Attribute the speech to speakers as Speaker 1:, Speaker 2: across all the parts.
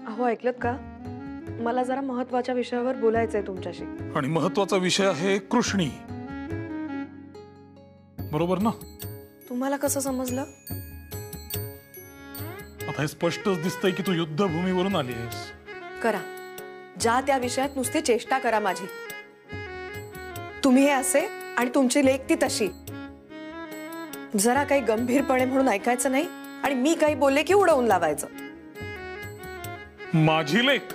Speaker 1: अहो ऐकलत का? मला जरा महत्त्वाच्या विषयावर बोलायचंय तुमच्याशी.
Speaker 2: आणि महत्त्वाचा विषय आहे कृष्णी. बरोबर ना?
Speaker 1: तुम्हाला कसं समजलं?
Speaker 2: आता हे स्पष्टच दिसतंय की तू युद्धभूमीवरून आलीस.
Speaker 1: करा, ज्या त्या विषयात नुसती चेष्टा करा माझी. तुम्ही हे असे आणि तुमची लेख ती तशी. जरा काही गंभीरपणे म्हणून ऐकायचं नाही आणि मी काही बोलले की उडवून लावायचं.
Speaker 2: माझी लेख?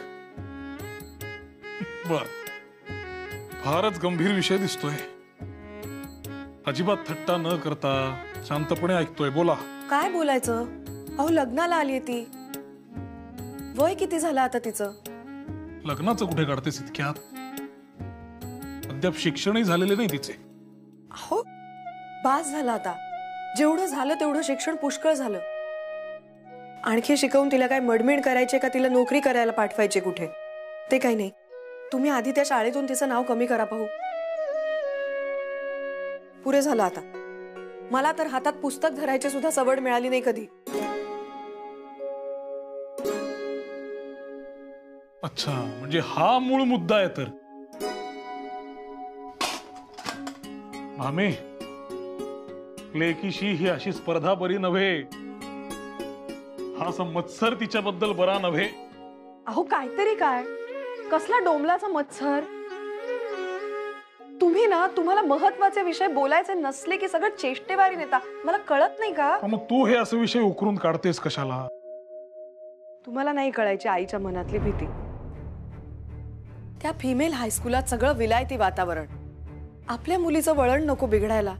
Speaker 2: बर, फारच गंभीर विषय दिसतोय. अजिबात थट्टा न करता शांतपणे ऐकतोय. बोला.
Speaker 1: काय बोलायचं? अहो लग्नाला आलीये ती. वय किती झालं आता तिचं?
Speaker 2: लग्नाचं कुठे काढतेस इतक्यात? अद्याप शिक्षणही झालेले नाही तिचे.
Speaker 1: अहो बास झालं आता. जेवढं झालं तेवढं शिक्षण पुष्कळ झालं. आणखी शिकवून तिला काय मडमेड करायचे का तिला नोकरी करायला पाठवायचे कुठे? ते काही नाही. तुम्ही आधी त्या शाळेतून तिचं नाव कमी करा पाहू. पुरे झालं आता. मला तर हातात पुस्तक धरायची सुद्धा सवड मिळाली नाही कधी.
Speaker 2: अच्छा, म्हणजे हा मूळ मुद्दा आहे तर. मामे, लेकीशी ही अशी स्पर्धा बरी नव्हे. हा मत्सर तिच्याबद्दल बरा नव्हे.
Speaker 1: अहो काहीतरी काय, कसला डोंबलाचा मत्सर. तुम्ही ना, तुम्हाला महत्वाचे विषय बोलायचे नसले की सगळं चेष्टेवारी नेता. मला कळत नाही का?
Speaker 2: मग तू हे असे विषय उकरून काढतेस कशाला?
Speaker 1: तुम्हाला नाही कळायची आईच्या मनातली भीती. त्या फिमेल हायस्कूलात सगळं विलायती वातावरण. आपल्या मुलीचं वळण नको बिघडायला.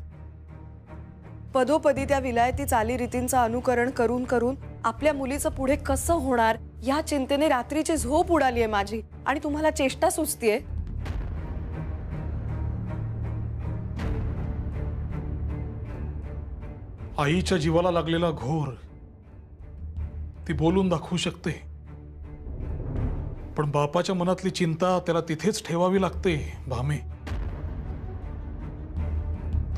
Speaker 1: पदोपदी त्या विलायती चालीरीतींचं अनुकरण करून करून आपल्या मुलीचं पुढे कसं होणार या चिंतेने रात्रीची झोप उडालीये माझी. आणि तुम्हाला चेष्टा सुचतीये.
Speaker 2: आईच्या जीवाला लागलेला घोर ती बोलून दाखवू शकते, पण बापाच्या मनातली चिंता त्याला तिथेच ठेवावी लागते. भामे,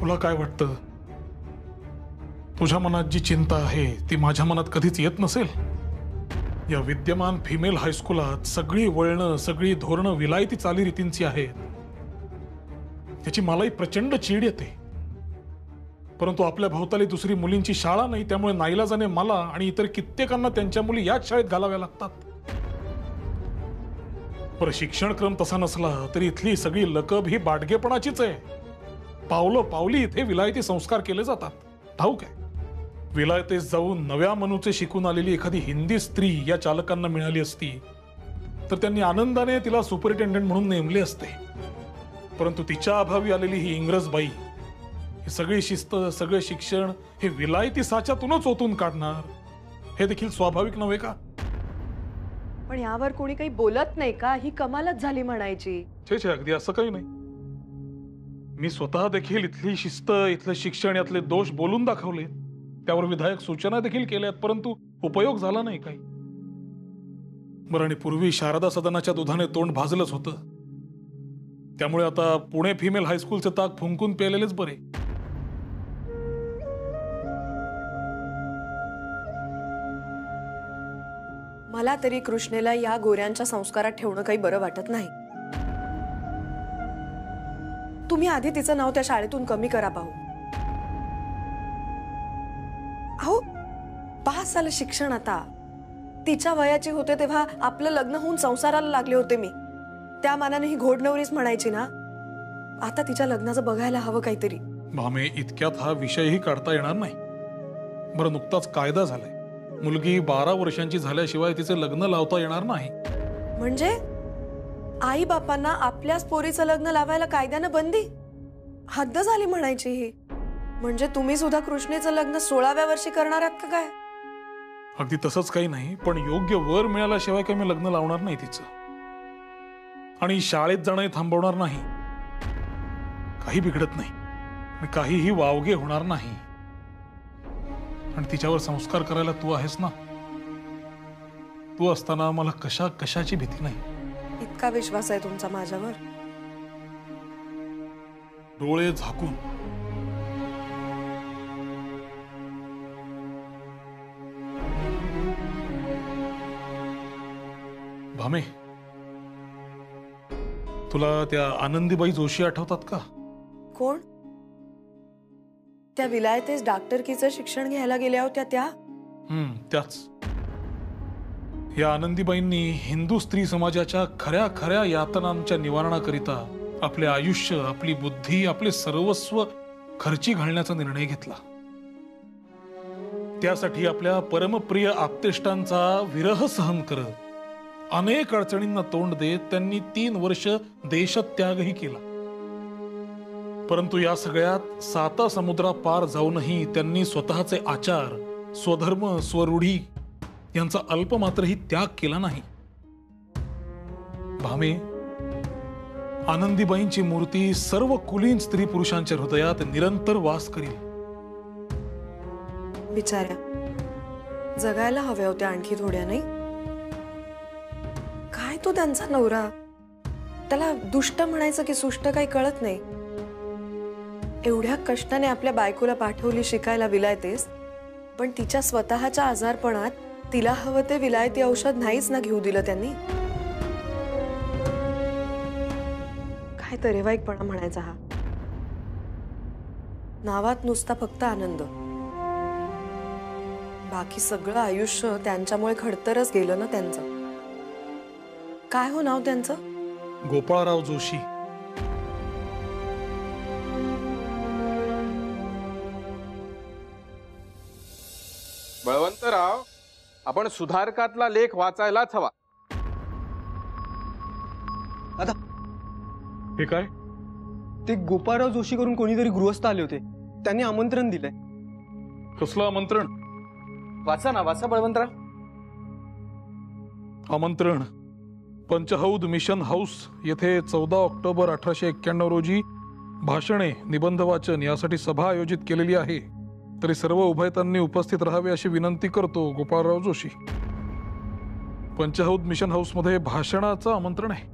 Speaker 2: तुला काय वाटतं? तुझ्या मनात जी चिंता आहे ती माझ्या मनात कधीच येत नसेल? या विद्यमान फिमेल हायस्कूलात सगळी वळणं, सगळी धोरणं विलायती चालीरीतींची आहेत. त्याची मलाही प्रचंड चीड येते. परंतु आपल्या भोवताली दुसरी मुलींची शाळा नाही, त्यामुळे नाईलाजाने मला आणि इतर कित्येकांना त्यांच्या मुली याच शाळेत घालाव्या लागतात. पर शिक्षणक्रम तसा नसला तरी इथली सगळी लकब ही बाडगेपणाचीच आहे. पावलं पावली इथे विलायती संस्कार केले जातात. ठाऊक आहे, विलायतेस जाऊन नव्या मनूचे शिकून आलेली एखादी हिंदी स्त्री या चालकांना मिळाली असती तर त्यांनी आनंदाने तिला सुपरिटेंडंट म्हणून नेमले असते. परंतु तिच्या अभावी आलेली ही इंग्रज बाई ही सगळी शिस्त, सगळे शिक्षण हे विलायती साच्यातूनच ओतून काढणार, हे देखील स्वाभाविक नव्हे का?
Speaker 1: पण यावर कोणी काही बोलत नाही का? ही कमालच झाली म्हणायची.
Speaker 2: छे, अगदी असं काही नाही. मी स्वतः देखील इथली शिस्त, इथलं शिक्षण, यातले दोष बोलून दाखवले. त्यावर विधायक सूचना देखील केल्यात, परंतु उपयोग झाला नाही काही. बरं, आणि पूर्वी शारदा सदनाच्या दुधाने तोंड भाजलंच होतं. त्यामुळे आता पुणे फिमेल हायस्कूलचे ताक फुंकून प्यायलेलेच बरे.
Speaker 1: मला तरी कृष्णेला या गोऱ्यांच्या संस्कारात ठेवणं काही बरं वाटत नाही. तुम्ही आधी तिचं नाव त्या शाळेतून कमी करा पाहू. अहो पास झालं शिक्षण. आता तिच्या वयाची होते तेव्हा आपलं लग्न होऊन संसाराला लागले होते मी. त्या मानाने ही घोडनवरीच म्हणायची ना. आता तिच्या लग्नाचं बघायला हवं काहीतरी.
Speaker 2: भामे, इतक्यात हा विषयही काढता येणार नाही. बरं, नुकताच कायदा झालाय. मुलगी 12 वर्षांची झाल्याशिवाय तिचे लग्न लावता येणार नाही.
Speaker 1: म्हणजे आई बापांना आपल्याच पोरीचं लग्न लावायला कायद्यानं बंदी? हद्द झाली म्हणायची ही. म्हणजे तुम्ही सुद्धा कृष्णेचं लग्न 16व्या वर्षी करणार आहात का काय?
Speaker 2: अगदी तसंच काही नाही, पण योग्य वर मिळाल्याशिवाय काही मी लग्न लावणार नाही तिचं. आणि शाळेत जाणं थांबवणार नाही. काही बिघडत नाही आणि काहीही वावगे होणार नाही. आणि तिच्यावर संस्कार करायला तू आहेस ना. तू असताना मला कशाची भीती नाही.
Speaker 1: इतका विश्वास आहे तुमचा माझ्यावर?
Speaker 2: डोळे झाकून भामे, तुला त्या आनंदीबाई जोशी आठवतात का?
Speaker 1: कोण? त्या विलायतेस डॉक्टरकीचं शिक्षण घ्यायला गेल्या होत्या त्या?
Speaker 2: त्याच. या आनंदीबाईंनी हिंदू स्त्री समाजाच्या खऱ्या खऱ्या यातनांच्या निवारणाकरिता आपले आयुष्य, आपली बुद्धी, आपले सर्वस्व खर्ची घालण्याचा निर्णय घेतला. त्यासाठी आपल्या परमप्रिय आप्तेष्टांचा विरह सहन करत अनेक अडचणींना तोंड देत त्यांनी 3 वर्ष देशत्यागही केला. परंतु या सगळ्यात 7 समुद्रापार जाऊनही त्यांनी स्वतःचे आचार, स्वधर्म, स्वरूढी यांचा अल्पमात्रही त्याग केला नाही. भामे, आनंदीबाईंची मूर्ती सर्व कुलीन स्त्री पुरुषांच्या हृदयात निरंतर वास करील.
Speaker 1: बिचाऱ्या, जगायला हव्या होत्या आणखी थोड्या, नाही? काय तो त्यांचा नवरा, त्याला दुष्ट म्हणायचं की सुष्ट काही कळत नाही. एवढ्या कष्टाने आपल्या बायकोला पाठवली शिकायला विलायतेस, पण तिच्या स्वतःच्या आजारपणात तिला हवं ते विलायती औषध नाहीच ना घेऊ दिलं त्यांनी. काय तरेवाईकपणा म्हणायचा हा. नावात नुसता फक्त आनंद, बाकी सगळं आयुष्य त्यांच्यामुळे खडतरच गेलं ना त्यांचं. काय हो नाव त्यांचं?
Speaker 2: गोपाळराव जोशी.
Speaker 3: बळवंतराव, आपण सुधारकातला लेख वाचायलाच हवा.
Speaker 4: दादा,
Speaker 2: हे काय?
Speaker 4: ते गोपाळराव जोशी करून कोणीतरी गृहस्थ आले होते, त्यांनी आमंत्रण दिलंय.
Speaker 2: कसलं आमंत्रण?
Speaker 4: वाचा ना, वाचा बळवंतराव.
Speaker 2: आमंत्रण: पंचहौद मिशन हाऊस येथे 14 ऑक्टोबर 1891 रोजी भाषणे, निबंध वाचन यासाठी सभा आयोजित केलेली आहे. तरी सर्व उभयतांनी उपस्थित राहावे अशी विनंती करतो, गोपाळराव जोशी. पंचहौद मिशन हाऊस मध्ये भाषणाचं आमंत्रण आहे.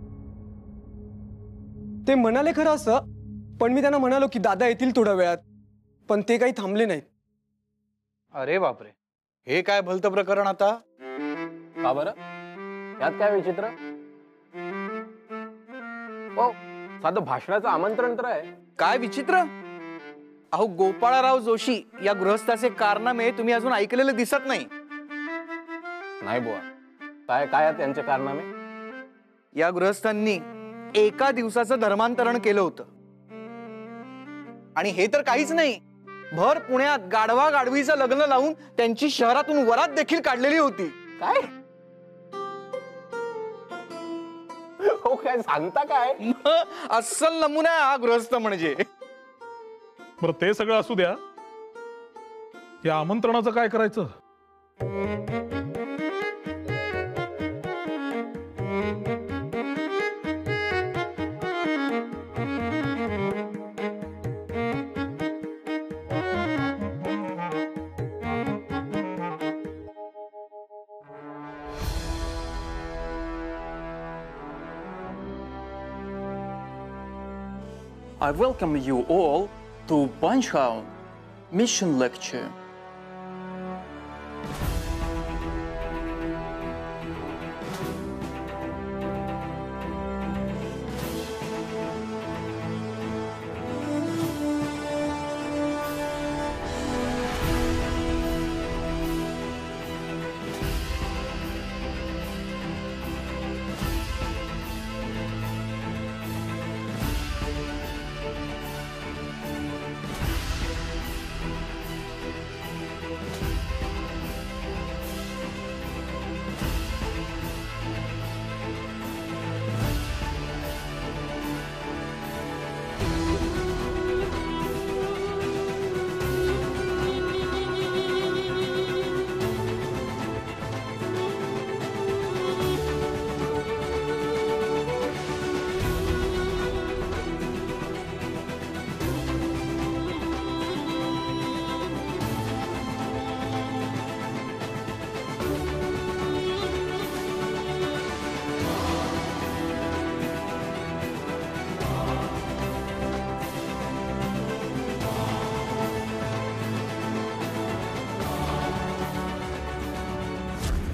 Speaker 4: ते म्हणाले खरं असं, पण मी त्यांना म्हणालो की दादा येतील थोड्या वेळात, पण ते काही थांबले नाहीत.
Speaker 5: अरे बापरे, हे काय भलतं प्रकरण आता?
Speaker 3: का बरं? यात काय विचित्र? ओ, साधं भाषणाचं आमंत्रण तर आहे.
Speaker 5: काय विचित्र? अहो, गोपाळराव जोशी या गृहस्थाचे कारनामे तुम्ही अजून ऐकलेले दिसत नाही.
Speaker 3: नाही बुवा, काय काय त्यांचे कारनामे?
Speaker 5: या गृहस्थांनी एका दिवसाचं धर्मांतरण केलं होतं. आणि हे तर काहीच नाही, भर पुण्यात गाढवा गाढवीचं लग्न लावून त्यांची शहरातून वरात देखील काढलेली होती.
Speaker 3: काय? हो, काय सांगता काय?
Speaker 5: अस्सल नमुना आहे हा गृहस्थ म्हणजे.
Speaker 2: बरं, ते सगळं असू द्या. या आमंत्रणाचं काय करायचं?
Speaker 6: I welcome you all to Panchhound Mission Lecture.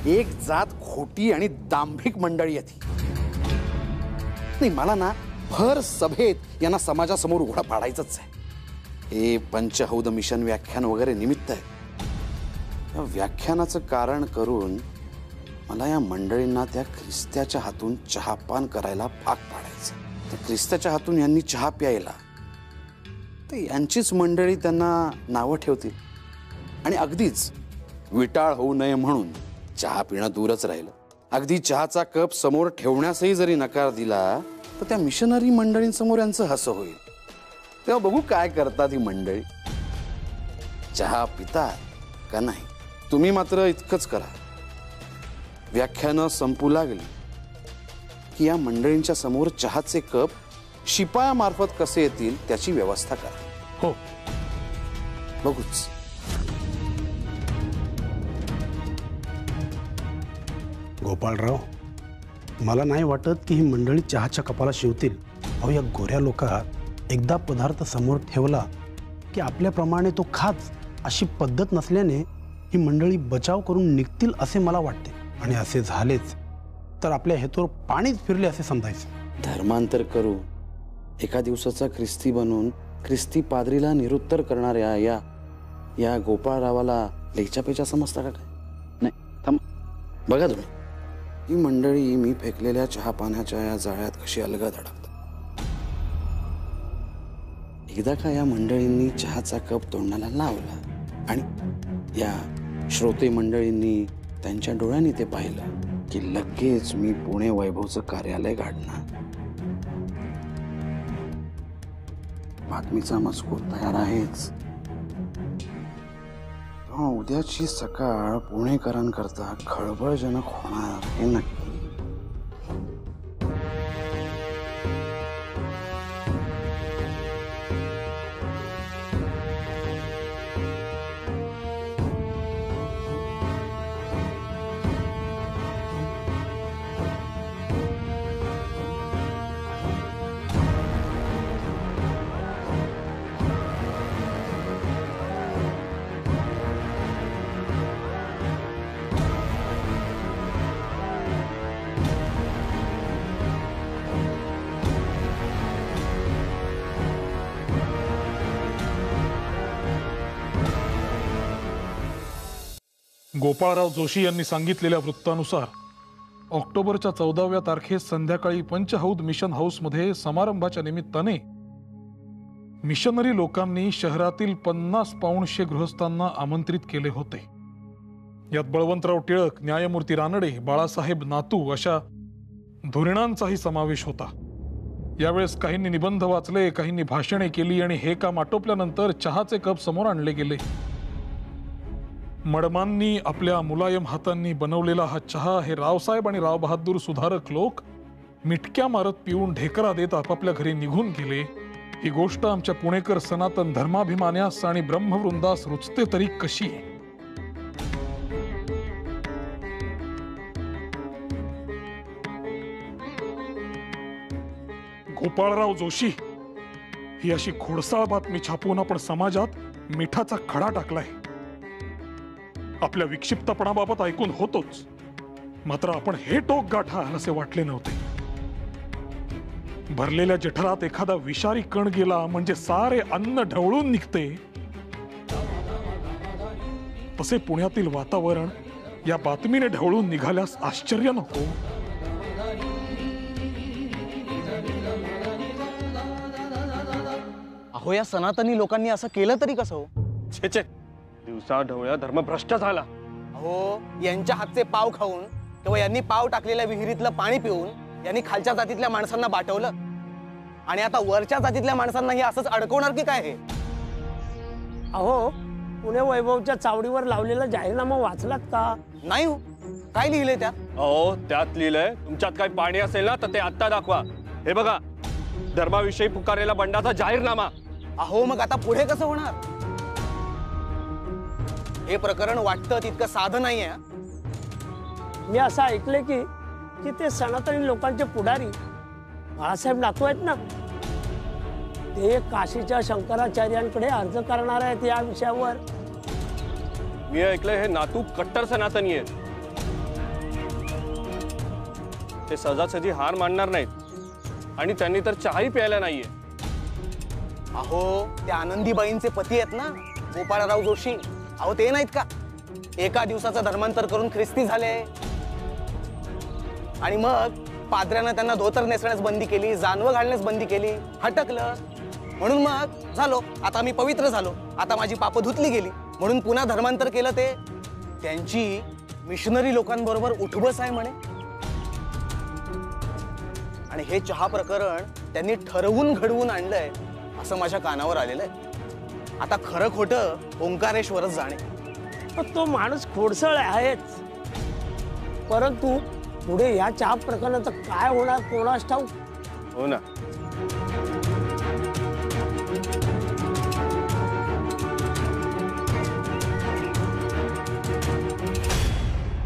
Speaker 7: एक जात खोटी आणि दांभिक मंडळी आहे ती. नाही, मला ना भर सभेत यांना समाजासमोर उघडा पाडायचंच आहे. हे पंचहौद मिशन व्याख्यान वगैरे निमित्त आहे. या व्याख्यानाचं कारण करून मला या मंडळींना त्या ख्रिस्त्याच्या हातून चहापान करायला भाग पाडायचं. त्या ख्रिस्त्याच्या हातून यांनी चहा प्यायला तर यांचीच मंडळी त्यांना नावं ठेवतील आणि अगदीच विटाळ होऊ नये म्हणून चहा पिणं दूरच राहिलं. अगदी चहाचा कप समोर ठेवण्यासही जरी नकार दिला तर त्या मिशनरी मंडळींसमोर यांचं हसं होईल. तेव्हा बघू काय करतात ही मंडळी. चहा पितात का नाही. तुम्ही मात्र इतकंच करा, व्याख्यानं संपू लागली की या मंडळींच्या समोर चहाचे कप शिपायामार्फत कसे येतील त्याची व्यवस्था करा.
Speaker 2: हो,
Speaker 7: बघूच.
Speaker 8: गोपाळराव, मला नाही वाटत की ही मंडळी चहाच्या कपाला शिवतील. अहो, या गोऱ्या लोकात एकदा पदार्थ समोर ठेवला की आपल्याप्रमाणे तो खाच अशी पद्धत नसल्याने ही मंडळी बचाव करून निघतील असे मला वाटते. आणि असे झालेच तर आपल्या हेतूवर पाणीच फिरले असे समजायचे.
Speaker 7: धर्मांतर करू एका दिवसाचा ख्रिस्ती बनून ख्रिस्ती पादरीला निरुत्तर करणाऱ्या या गोपाळरावाला लेचापेचा समजता का काय? नाही, थांब. बघा तुम्ही, ही मंडळी मी फेकलेल्या चहा पाण्याच्या या जाळ्यात कशी अलगद अडकतात. एकदा का या मंडळींनी चहाचा कप तोंडाला लावला आणि या श्रोते मंडळींनी त्यांच्या डोळ्यांनी ते पाहिलं की लगेच मी पुणे वैभवचं कार्यालय गाडणार. बातमीचा मजकूर तयार आहेच. उद्याची सकाळ पुणेकरांकरता खळबळजनक होणार हे नक्की.
Speaker 2: गोपाळराव जोशी यांनी सांगितलेल्या वृत्तानुसार ऑक्टोबरच्या 14व्या तारखेस संध्याकाळी पंचहौद मिशन हाऊसमध्ये समारंभाच्या निमित्ताने मिशनरी लोकांनी शहरातील 50 पाऊणशे गृहस्थांना आमंत्रित केले होते. यात बळवंतराव टिळक, न्यायमूर्ती रानडे, बाळासाहेब नातू अशा धुरीणांचाही समावेश होता. यावेळेस काहींनी निबंध वाचले, काहींनी भाषणे केली आणि हे काम आटोपल्यानंतर चहाचे कप समोर आणले गेले. मडमांनी आपल्या मुलायम हातांनी बनवलेला हा चहा हे रावसाहेब आणि रावबहादूर सुधारक लोक मिटक्या मारत पिऊन ढेकरा देत आपापल्या घरी निघून गेले. ही गोष्ट आमच्या पुणेकर सनातन धर्माभिमान्यास आणि ब्रह्मवृंदास रुचते तरी कशी? गोपाळराव जोशी, ही अशी खोडसाळ बातमी छापून आपण समाजात मिठाचा खडा टाकलाय. आपल्या विक्षिप्तपणाबाबत ऐकून होतोच, मात्र आपण हे टोक गाठाल असे वाटले नव्हते. भरलेल्या जठरात एखादा विषारी कण गेला म्हणजे सारे अन्न ढवळून निघते. तसे पुण्यातील वातावरण या बातमीने ढवळून निघाल्यास आश्चर्य नको.
Speaker 5: अहो, या सनातनी लोकांनी असं केलं तरी कसं हो?
Speaker 4: छे छे, दिवसा ढवळ्या धर्मभ्रष्ट झाला.
Speaker 5: अहो, यांच्या हातचे पाव खाऊन किंवा यांनी पाव टाकलेल्या विहिरीतलं पाणी पिऊन यांनी खालच्या जातीतल्या माणसांना बाटवलं आणि आता वरच्या जातीतल्या माणसांना हे असंच अडकवणार की काय? हे
Speaker 9: अहो, पुणे वैभवच्या चावडीवर लावलेला जाहीरनामा वाचलात का?
Speaker 5: नाही हो. काय लिहिलंय त्यात?
Speaker 4: अहो, त्यात लिहिलंय तुमच्यात काही पाणी असेल ना तर ते आत्ता दाखवा. हे बघा, धर्माविषयी पुकारलेला बंडाचा जाहीरनामा.
Speaker 5: अहो, मग आता पुढे कसं होणार? हे प्रकरण वाटतं तितकं साधं नाहीये.
Speaker 9: मी असं ऐकलंय की ते सनातनी लोकांचे पुढारी बाळासाहेब नातू आहेत ना, ते काशीच्या शंकराचार्यांकडे अर्ज करणार आहेत या विषयावर.
Speaker 4: मी ऐकलंय हे नातू कट्टर सनातनी आहेत. ते सहजासहजी हार मानणार नाहीत आणि त्यांनी तर चहाही प्यायला नाहीये.
Speaker 5: अहो त्या आनंदीबाईंचे पती आहेत ना गोपाळराव जोशी, अहो ते नाहीत का एका दिवसाचं धर्मांतर करून ख्रिस्ती झाले आणि मग पाद्र्यानं त्यांना धोतर नेसण्यास बंदी केली, जानवं घालण्यास बंदी केली, हटकलं. म्हणून मग झालो आता मी पवित्र झालो, आता माझी पापं धुतली गेली म्हणून पुन्हा धर्मांतर केलं. ते त्यांची मिशनरी लोकांबरोबर उठबस आहे म्हणे. आणि हे चहा प्रकरण त्यांनी ठरवून घडवून आणलंय असं माझ्या कानावर आलेलं आहे. आता खरं खोटं ओंकारेश्वरच जाणे.
Speaker 9: पण तो माणूस खोडसळ आहेच, परंतु पुढे या चहा प्रकरणाचं काय होणार कोणास ठाऊक.
Speaker 4: हो ना.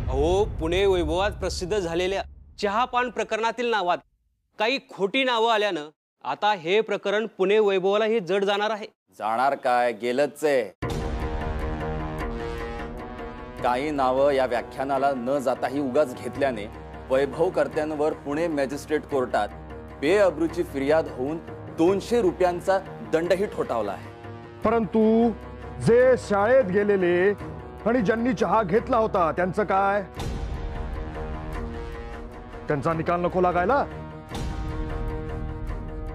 Speaker 10: अहो पुणे वैभवात प्रसिद्ध झालेल्या चहापान प्रकरणातील नावात काही खोटी नावं आल्यानं आता हे प्रकरण पुणे वैभवालाही जड जाणार आहे.
Speaker 6: जाणार काय, गेलंच आहे. काही नावं या व्याख्यानाला न जाताही उगाच घेतल्याने वैभवकर्त्यांवर पुणे मॅजिस्ट्रेट कोर्टात बेअब्रूची फिर्याद होऊन 200 रुपयांचा दंडही ठोठावला आहे.
Speaker 11: परंतु जे शाळेत गेलेले आणि ज्यांनी चहा घेतला होता त्यांचं काय? त्यांचा निकाल नको लागायला?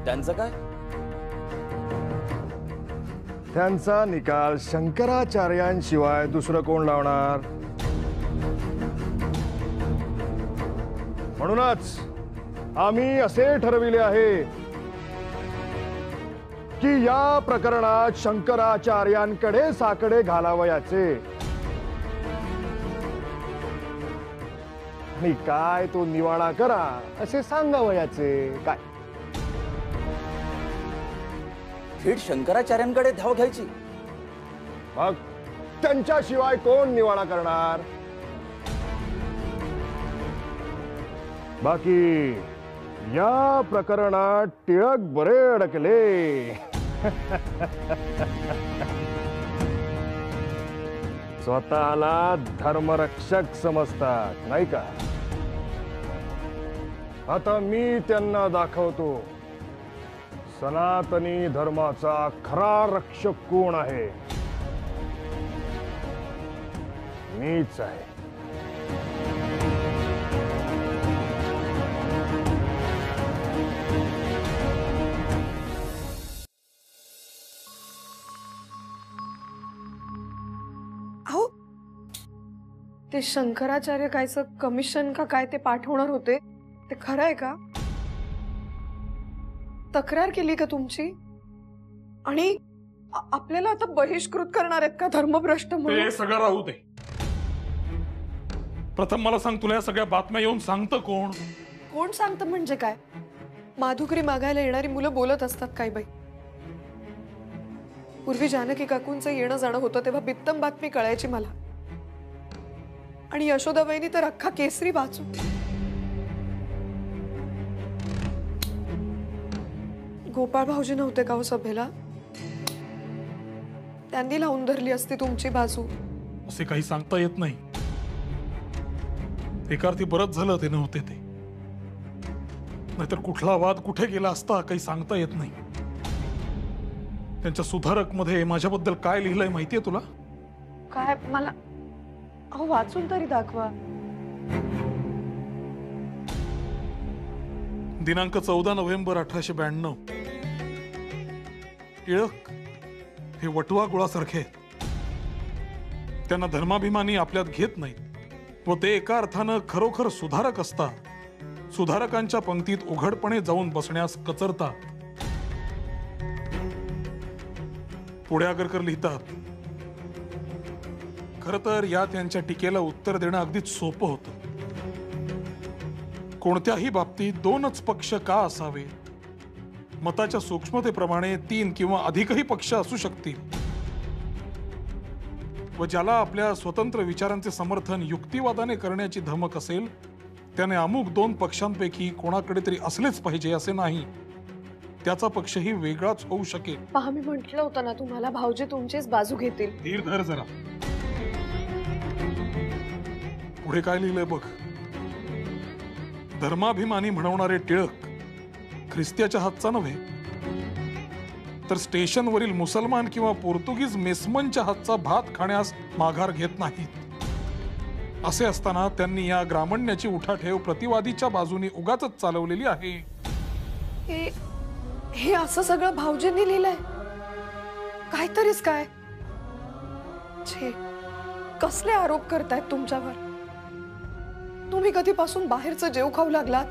Speaker 6: त्यांचं काय?
Speaker 11: त्यांचा निकाल शंकराचार्यांशिवाय दुसरं कोण लावणार? म्हणूनच आम्ही असे ठरविले आहे की या प्रकरणात शंकराचार्यांकडे साकडे घालावयाचे आणि काय तो निवाडा करा असे सांगावयाचे. काय
Speaker 6: थेट शंकराचार्यांकडे धाव घ्यायची?
Speaker 11: मग त्यांच्याशिवाय कोण निवाडा करणार? बाकी या प्रकरणात टिळक बरे अडकले. स्वतःला धर्मरक्षक समजतात नाही का? आता मी त्यांना दाखवतो सनातनी धर्माचा खरा रक्षक कोण आहे. मीच आहे.
Speaker 1: अहो ते शंकराचार्य कायचं कमिशन का काय ते पाठवणार होते ते खरं आहे का? तक्रार केली का तुमची? आणि आपल्याला आता बहिष्कृत करणार आहेत का धर्मभ्रष्ट म्हणून?
Speaker 2: ते सगळं राहू दे. प्रथम मला सांग, तुला या सगळ्या बातम्या येऊन सांगतं कोण?
Speaker 1: कोण सांगतं म्हणजे काय? माधुकरी मागायला येणारी मुलं बोलत असतात काय बाई. पूर्वी जानकी काकूंचं येणं जाणं होतं तेव्हा बित्तम बातमी कळायची मला. आणि यशोदाबाईंनी तर अख्खा केसरी वाचू. गोपाळ भाऊजी नव्हते का हो सभेला? त्यांनी लावून धरली असती तुमची बाजू.
Speaker 2: असे काही सांगता येत नाही. एकार्थी बरंच झालं ते नव्हते ते, नाहीतर कुठला वाद कुठे गेला असता काही सांगता येत नाही. त्यांच्या सुधारक मध्ये माझ्याबद्दल काय लिहिलंय माहितीये तुला?
Speaker 1: काय? मला अहो वाचून तरी दाखवा.
Speaker 2: दिनांक 14 नोव्हेंबर 1892. टिळक हे वटवा गुळासारखे आहेत. त्यांना धर्माभिमानी आपल्यात घेत नाहीत व ते एका अर्थानं खरोखर सुधारक असतात. सुधारकांच्या पंक्तीत उघडपणे जाऊन बसण्यास कचरतात. पुढे आगरकर लिहितात, खर तर या त्यांच्या टीकेला उत्तर देणं अगदीच सोपं होतं. कोणत्याही बाबतीत दोनच पक्ष का असावे? मताच्या सूक्ष्मतेप्रमाणे 3 किंवा अधिकही पक्ष असू शकतील. व ज्याला आपल्या स्वतंत्र विचारांचे समर्थन युक्तिवादाने करण्याची धमक असेल त्याने अमुक 2 पक्षांपैकी कोणाकडे तरी असलेच पाहिजे असे नाही. त्याचा पक्षही वेगळाच होऊ शकेल.
Speaker 1: पहा, मी म्हटलं होतं ना तुम्हाला, भाऊजी तुमचीच बाजू घेतील.
Speaker 2: धीर धर जरा. पुढे काय लिहिलंय बघ. धर्माभिमानी म्हणवणारे टिळक ख्रिस्त्याच्या हातचा नव्हे, तर स्टेशनवरील मुसलमान किंवा पोर्तुगीज मेसमनच्या हातचा भात खाण्यास माघार घेत नाहीत. असे असताना त्यांनी या ग्रामण्याची उठाठेव प्रतिवादीच्या बाजूने उगाच चालवलेली आहे.
Speaker 1: हे असं सगळं भाऊजींनी लिहिलंय? काहीतरीच काय छे, कसले आरोप करतायत तुमच्यावर? तुम्ही कधीपासून बाहेरचं जेव खाऊ लागलात?